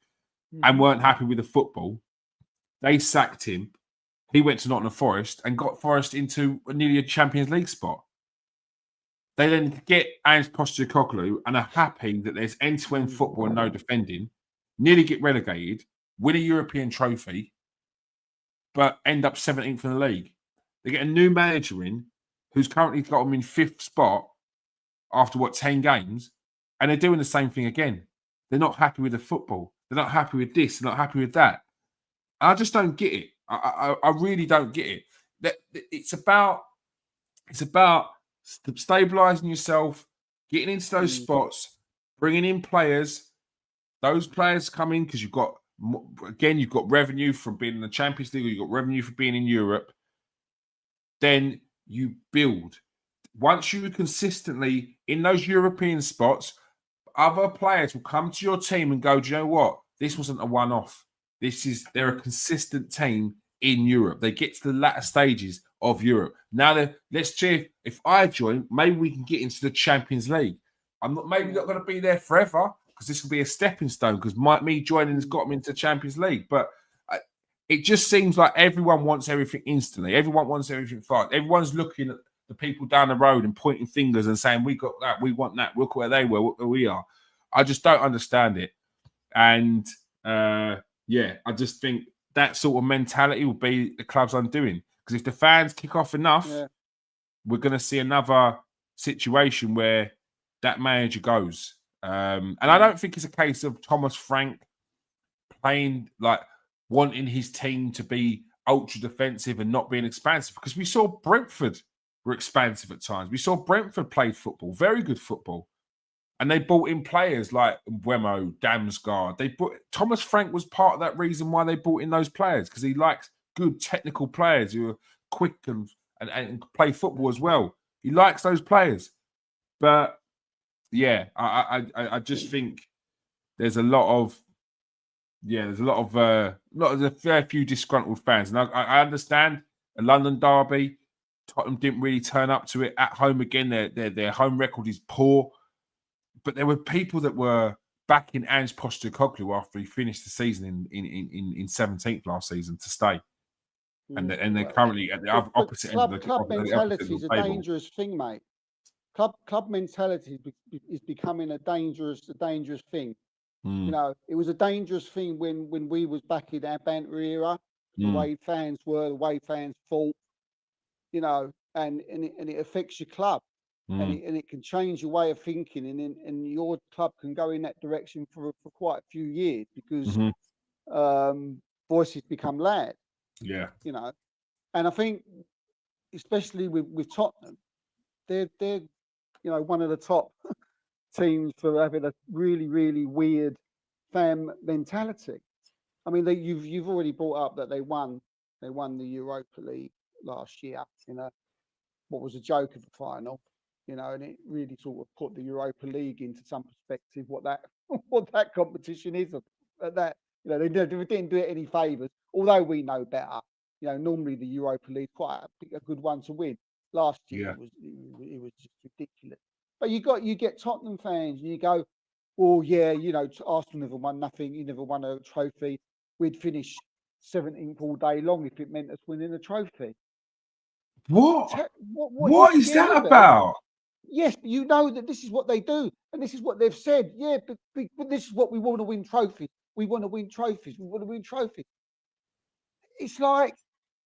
Mm-hmm. weren't happy with the football. They sacked him. He went to Nottingham Forest and got Forest into nearly a Champions League spot. They then get Ange Postecoglou and are happy that there's end-to-end football and no defending, nearly get relegated, win a European trophy, but end up 17th in the league. They get a new manager in who's currently got them in 5th spot after, 10 games, and they're doing the same thing again. They're not happy with the football. They're not happy with this. They're not happy with that. I just don't get it. I really don't get it. It's about stabilizing yourself, getting into those spots, bringing in players. Those players come in because you've got revenue from being in the Champions League, or you've got revenue for being in Europe. Then you build. Once you are consistently in those European spots, other players will come to your team and go, do you know what? This wasn't a one-off. They're a consistent team in Europe. They get to the latter stages of Europe. Now, let's cheer. If I join, maybe we can get into the Champions League. I'm not going to be there forever, because this will be a stepping stone, because me joining has got them into the Champions League. But it just seems like everyone wants everything instantly. Everyone wants everything fast. Everyone's looking at the people down the road and pointing fingers and saying, we got that, we want that, look where they were, look where we are. I just don't understand it. And I just think that sort of mentality will be the club's undoing. Because if the fans kick off enough, we're going to see another situation where that manager goes. And I don't think it's a case of Thomas Frank playing, like, wanting his team to be ultra defensive and not being expansive, because we saw Brentford were expansive at times. We saw Brentford play football, very good football. And they brought in players like Wemo, Damsgaard. Thomas Frank was part of that reason why they brought in those players, because he likes good technical players who are quick and play football as well. He likes those players. But yeah, I just think there's a fair few disgruntled fans. And I understand a London derby, Tottenham didn't really turn up to it at home again. Their home record is poor. But there were people that were backing Ange Postecoglou after he finished the season in 17th last season to stay. And they're currently at the opposite end of the table. Club mentality is a dangerous thing, mate. Club mentality is becoming a dangerous thing. You know, it was a dangerous thing when we was back in our banter era, the way fans were, the way fans fought, you know, and it affects your club. And it can change your way of thinking, and your club can go in that direction for quite a few years, because voices become loud. Yeah, you know, and I think especially with Tottenham, they're one of the top teams for having a really, really weird fan mentality. I mean, you've already brought up that they won the Europa League last year in what was a joke of a final. And it really sort of put the Europa League into some perspective, what that competition is. That they didn't do it any favours, although we know better. Normally the Europa League quite a good one to win. Last year it was just ridiculous. But you get Tottenham fans, and you go, well, yeah, Arsenal never won nothing. You never won a trophy. We'd finish 17th all day long if it meant us winning a trophy. What is that about? Yes, but you know that this is what they do, and this is what they've said. Yeah, but this is what we want to win trophies. We want to win trophies. We want to win trophies. It's like,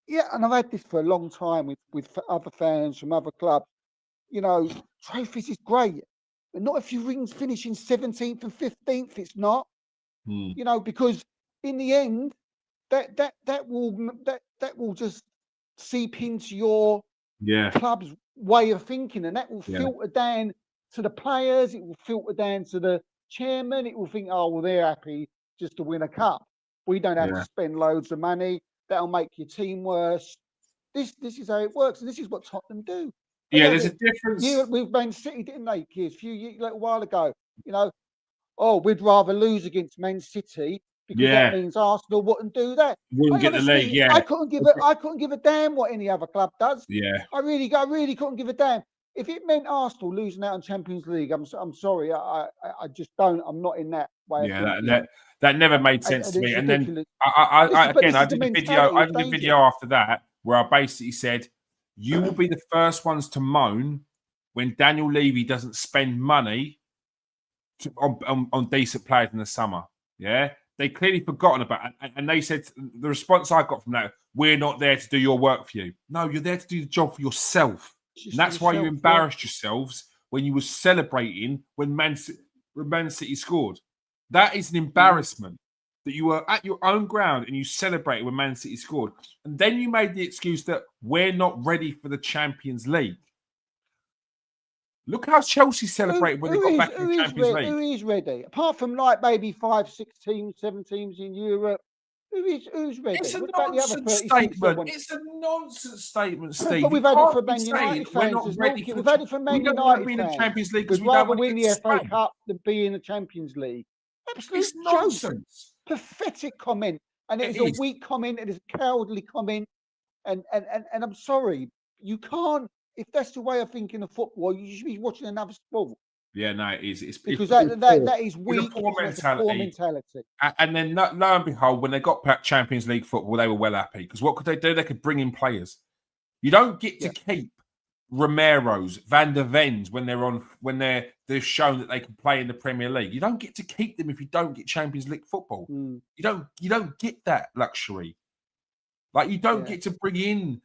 yeah, and I've had this for a long time with other fans from other clubs. Trophies is great, but not if you finish in 17th and 15th. It's not. Because in the end, that will just seep into your club's way of thinking, and that will filter down to the players. It will filter down to the chairman. It will think, oh, well, they're happy just to win a cup. We don't have to spend loads of money. That'll make your team worse. This is how it works, and this is what Tottenham do. There's a difference. With Man City, didn't they, kids? A little while ago, we'd rather lose against Man City because that means Arsenal wouldn't do that. Wouldn't get the league. Yeah, I couldn't give a damn what any other club does. Yeah, I really couldn't give a damn. If it meant Arsenal losing out on Champions League, I'm sorry. I just don't. I'm not in that way. That never made sense to me. And then I did a video after that where I basically said, you will be the first ones to moan when Daniel Levy doesn't spend money on decent players in the summer. Yeah, they clearly forgotten about it. And they said, the response I got from that, we're not there to do your work for you. No, you're there to do the job for yourself. And that's why you embarrassed yourselves when you were celebrating when Man City scored. That is an embarrassment that you were at your own ground and you celebrated when Man City scored. And then you made the excuse that we're not ready for the Champions League. Look how Chelsea celebrated when they got back in the Champions League. Who is ready? Apart from like maybe 5, 6 teams, 7 teams in Europe, who's ready? It's a what about the other nonsense 36 statement. It's a nonsense statement, Steve. But we've had it for Man United fans. We've had it for Man United be in the Champions League fans. because We'd rather win the FA Cup than be in the Champions League. Absolute nonsense. Pathetic comment. And it was a weak comment. It is a cowardly comment. And I'm sorry, you can't. If that's the way of thinking of football, you should be watching another sport. Yeah, no, it is. It's because that is weak. It's a poor mentality. And then, lo and behold, when they got back Champions League football, they were well happy. Because what could they do? They could bring in players. You don't get to keep Romero's, Van der Vens when they're shown that they can play in the Premier League. You don't get to keep them if you don't get Champions League football. You don't get that luxury. Like you don't get to bring in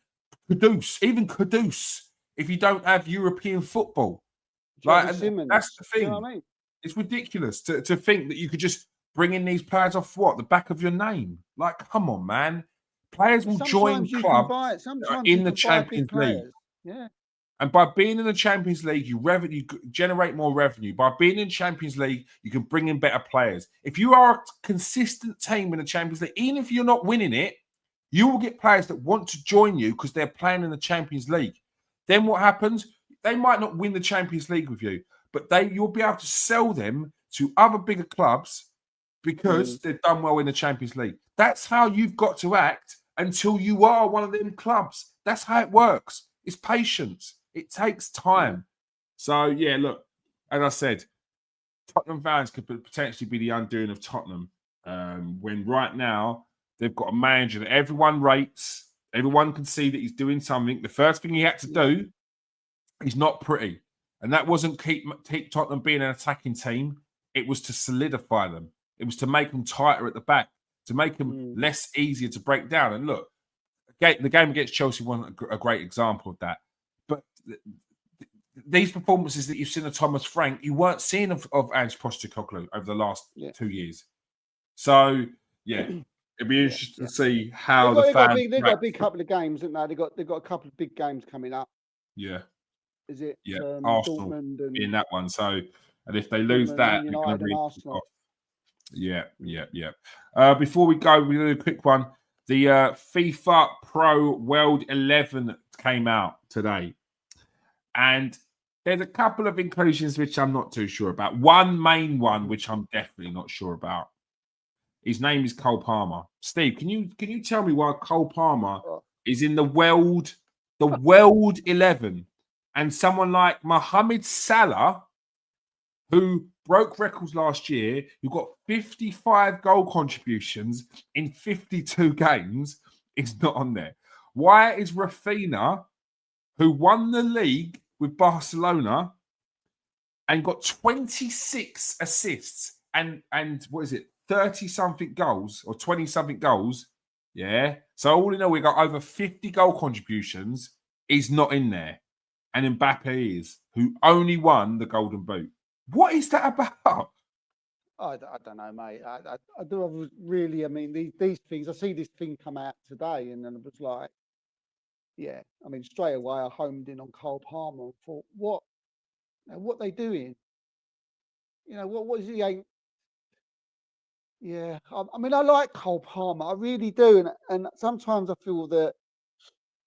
Kudus, if you don't have European football. Like, that's the thing. You know what I mean? It's ridiculous to think that you could just bring in these players off the back of your name. Like, come on, man. Players will join clubs in the Champions League. Yeah. And by being in the Champions League, you generate more revenue. By being in Champions League, you can bring in better players. If you are a consistent team in the Champions League, even if you're not winning it, you will get players that want to join you because they're playing in the Champions League. Then what happens? They might not win the Champions League with you, but you'll be able to sell them to other bigger clubs because they've done well in the Champions League. That's how you've got to act until you are one of them clubs. That's how it works. It's patience. It takes time. So, yeah, look, as I said, Tottenham fans could potentially be the undoing of Tottenham when right now they've got a manager that everyone rates. Everyone can see that he's doing something. The first thing he had to do, he's not pretty. And that wasn't keep Tottenham being an attacking team. It was to solidify them. It was to make them tighter at the back, to make them less easier to break down. And look, the game against Chelsea wasn't a great example of that. But these performances that you've seen of Thomas Frank, you weren't seeing of Ange Postecoglou over the last 2 years. So, yeah, it'd be interesting to see how they've got a big couple of games, haven't they? They've got a couple of big games coming up. Yeah. Is it? Yeah, Arsenal in that one. So, and if they lose that, they're going to be off. Yeah. Before we go, we're going to do a quick one. The FIFA Pro World 11 came out today. And there's a couple of inclusions which I'm not too sure about. One main one, which I'm definitely not sure about. His name is Cole Palmer. Steve, can you tell me why Cole Palmer is in the World 11? And someone like Mohamed Salah, who broke records last year, who got 55 goal contributions in 52 games, is not on there. Why is Rafinha, who won the league with Barcelona and got 26 assists and what is it, 30-something goals or 20-something goals, yeah? So all in all, we got over 50 goal contributions, is not in there. And Mbappe is, who only won the Golden Boot. What is that about? I don't know, mate. I do really. I mean, these things. I see this thing come out today, and then it was like, yeah. I mean, straight away, I homed in on Cole Palmer and thought, what are they doing? You know, what is he? Yeah. I mean, I like Cole Palmer. I really do, and sometimes I feel that,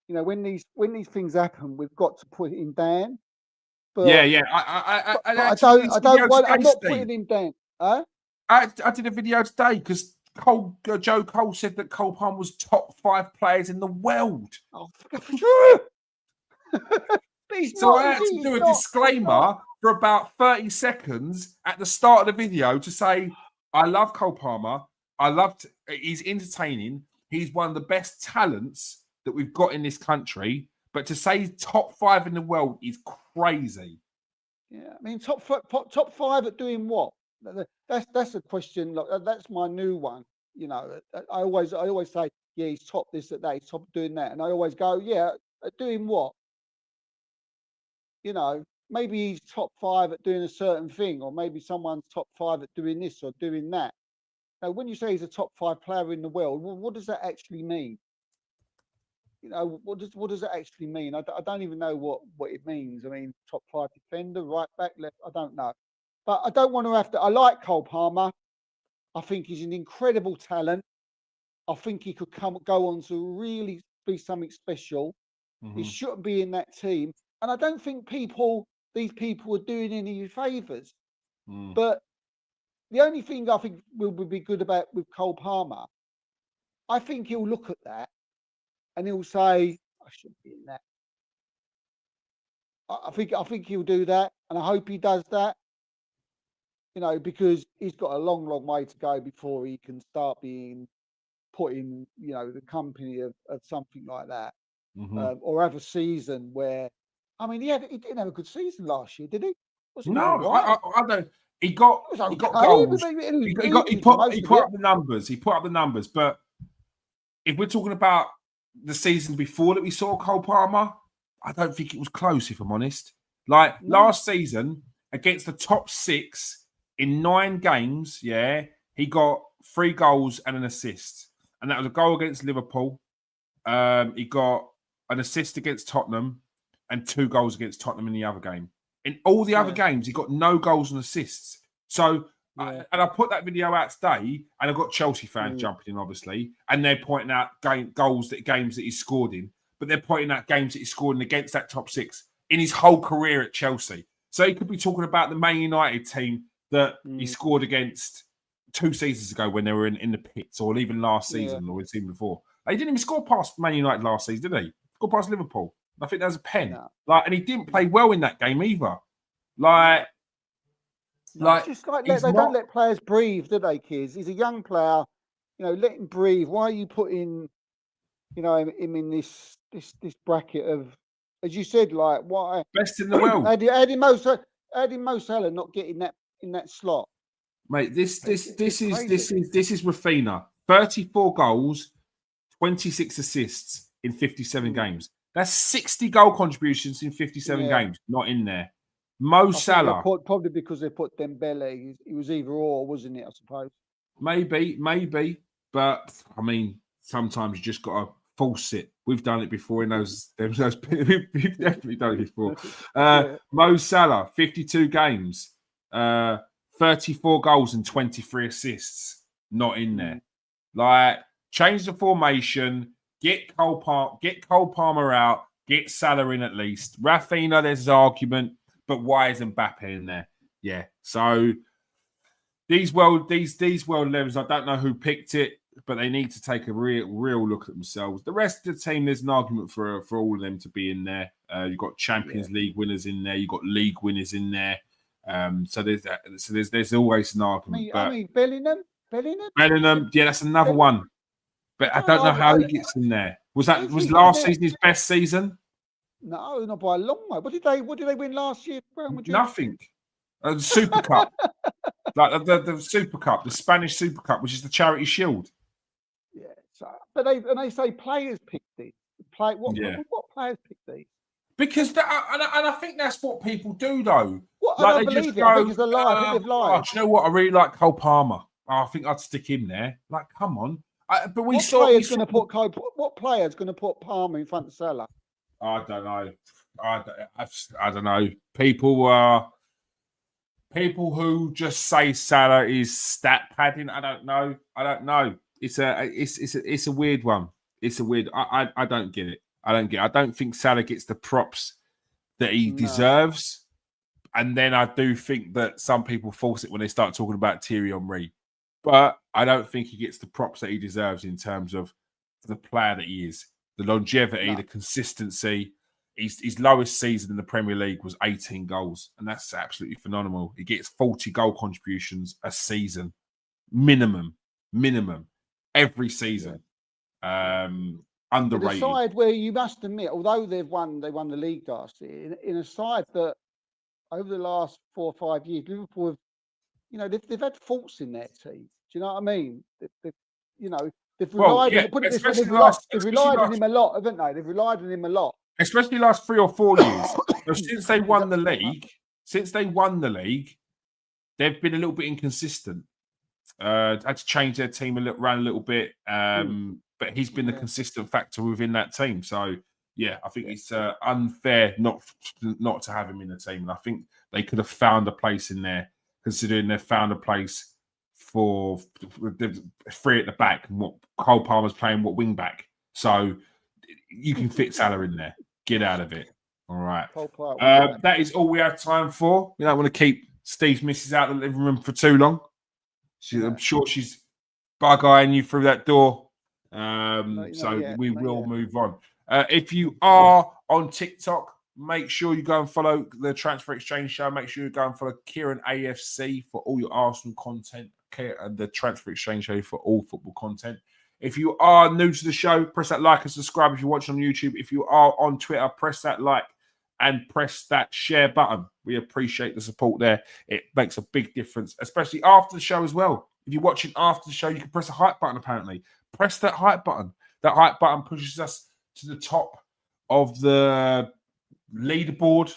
you know, when these things happen, we've got to put him down. But, I don't. I'm not putting him down. Huh? I did a video today because Joe Cole said that Cole Palmer was top 5 players in the world. Oh, true. So I had to do a disclaimer for about 30 seconds at the start of the video to say, I love Cole Palmer. He's entertaining. He's one of the best talents that we've got in this country. But to say top 5 in the world is crazy. Yeah, I mean, top 5 at doing what? That's a question. Like, that's my new one. You know, I always say, yeah, he's top this at that, he's top doing that, and I always go, yeah, at doing what? You know, maybe he's top 5 at doing a certain thing, or maybe someone's top 5 at doing this or doing that. Now, when you say he's a top 5 player in the world, well, what does that actually mean? You know, what does that actually mean? I don't even know what it means. I mean, top 5 defender, right back, left. I don't know, but I don't want to have to. I like Cole Palmer. I think he's an incredible talent. I think he could go on to really be something special. He shouldn't be in that team, and I don't think these people are doing any favors. But the only thing I think will be good about with Cole Palmer, I think he'll look at that and he'll say, I shouldn't be in that. I think he'll do that, and I hope he does that. You know, because he's got a long, long way to go before he can start being put in, you know, the company of something like that, or have a season where, I mean, he didn't have a good season last year, did he? Wasn't he all No, right? I don't. He got It was he got okay, goals. but He put up the numbers. He put up the numbers. But if we're talking about the season before that we saw Cole Palmer, I don't think it was close, if I'm honest. Like last season, against the top 6 in 9 games, yeah, he got 3 goals and an assist. And that was a goal against Liverpool. He got an assist against Tottenham and 2 goals against Tottenham in the other game. In all the other games, he got no goals and assists. So, and I put that video out today, and I've got Chelsea fans jumping in, obviously, and they're pointing out games that he's scored in, but they're pointing out games that he's scored in against that top 6 in his whole career at Chelsea. So he could be talking about the Man United team that he scored against 2 seasons ago when they were in the pits, or even last season, or the season before. He didn't even score past Man United last season, did he? Scored past Liverpool. I think that was a pen. No. And he didn't play well in that game either. It's just like they don't let players breathe, do they, kids? He's a young player. You know, let him breathe. Why are you putting, you know, him in this bracket of, as you said, like why best in the world? How did Mo Salah not get in that slot? Mate, this is Rafinha. 34 goals, 26 assists in 57 games. That's 60 goal contributions in 57 games. Not in there. Mo Salah. Probably because they put Dembele. He was either or, wasn't it? I suppose. Maybe. But I mean, sometimes you just got to force it. We've done it before in those. We've definitely done it before. Mo Salah, 52 games, 34 goals and 23 assists. Not in there. Like, change the formation. Get Cole Palmer out. Get Salah in at least. Rafinha, there's an argument, but why is Mbappe in there? Yeah. So these world levels, I don't know who picked it, but they need to take a real look at themselves. The rest of the team, there's an argument for all of them to be in there. You've got Champions League winners in there. You've got league winners in there. So there's that. So there's always an argument. I mean Bellingham. Yeah, that's another one. But I don't know how he gets in there. Was last season his best season? No, not by a long way. What did they win last year? Nothing. The Super Cup, like the Super Cup, the Spanish Super Cup, which is the Charity Shield. Yeah. So, but they say players pick these. What players pick these? Because and I think that's what people do, though. I believe it. I think it's a lie. I think they've lied. Do you know what? I really like Cole Palmer. I think I'd stick him there. Like, come on. But what player's going to put Palmer in front of Salah? I don't know. I don't know. People who just say Salah is stat padding. I don't know. It's a weird one. It's a weird. I don't get it. I don't think Salah gets the props that he deserves. And then I do think that some people force it when they start talking about Thierry Henry. But I don't think he gets the props that he deserves in terms of the player that he is. The longevity, the consistency. His lowest season in the Premier League was 18 goals. And that's absolutely phenomenal. He gets 40 goal contributions a season. Minimum. Every season. In a underrated. side where you must admit, although they won the league last year, in a side that over the last 4 or 5 years, Liverpool have, you know, they've had faults in their team. Do you know what I mean? You know, they've Well, relied yeah, on, put it this way, especially they've relied on him a lot, haven't they? They've relied on him a lot. especially last 3 or 4 years. So since they won the league, they've been a little bit inconsistent. Had to change their team around a little bit, but he's been the consistent factor within that team. So yeah, I think it's unfair not to have him in the team, and I think they could have found a place in there, considering they've found a place for the 3 at the back, and what Cole Palmer's playing what wing back. So you can fit Salah in there. Get out of it. All right. That is all we have time for. We don't want to keep Steve's missus out of the living room for too long. I'm sure she's bug-eyeing you through that door. We will move on. If you are on TikTok, make sure you go and follow the Transfer Exchange Show. Make sure you go and follow Kieran AFC for all your Arsenal content, and the Transfer Exchange Show for all football content. If you are new to the show, press that like and subscribe if you're watching on YouTube. If you are on Twitter, press that like and press that share button. We appreciate the support there. It makes a big difference, especially after the show as well. If you're watching after the show, you can press the hype button, apparently. Press that hype button. That hype button pushes us to the top of the leaderboard,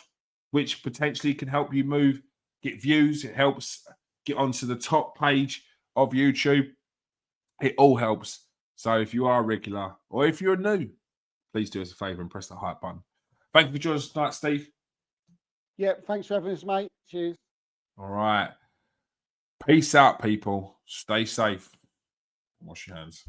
which potentially can help you get views. It helps get onto the top page of YouTube. It all helps. So if you are a regular or if you're new, please do us a favour and press the hype button. Thank you for joining us tonight, Steve. Yeah, thanks for having us, mate. Cheers. All right. Peace out, people. Stay safe. Wash your hands.